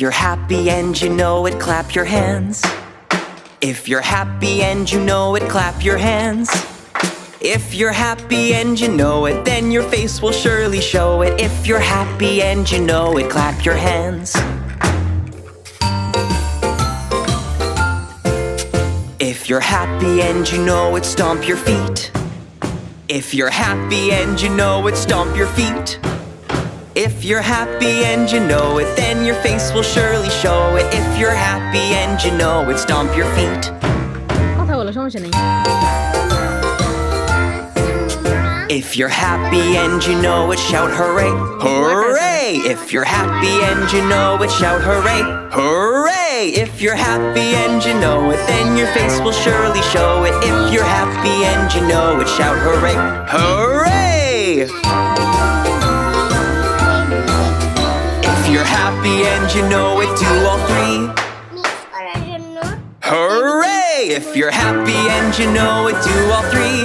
If you're happy and you know it, clap your hands. If you're happy and you know it, clap your hands. If you're happy and you know it, then your face will surely show it. If you're happy and you know it, clap your hands. If you're happy and you know it, stomp your feet. If you're happy and you know it, stomp your feet. If you're happy and you know it, then your face will surely show it. If you're happy and you know it, stomp your feet. কথা বলো, সমস্যা নেই। If you're happy and you know it, shout hooray, hooray! If you're happy and you know it, shout hooray, hooray! If you're happy and you know it, then your face will surely show it. If you're happy and you know it, shout hooray, hooray! If you're happy and you know it, do all three. Hooray! If you're happy and you know it, do all three.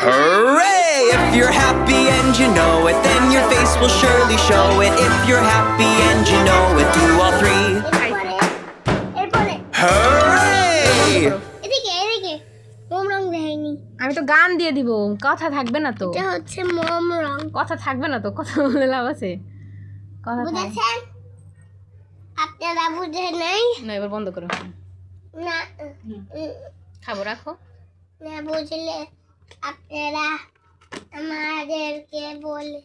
Hooray! If you're happy and you know it, then your face will surely show it. If you're happy and you know it, do all three. Hooray! আমি তো গান দিয়ে দিব, কথা থাকবে না তো। এটা হচ্ছে মোম রং। কথা থাকবে না তো, কথা বলে লাভ আছে? কথা বুঝেছেন? আপনারা বুঝে নাই? না, এবার বন্ধ করো। না খাবো, রাখো। না বুঝলে আপনারা আমাদেরকে বলে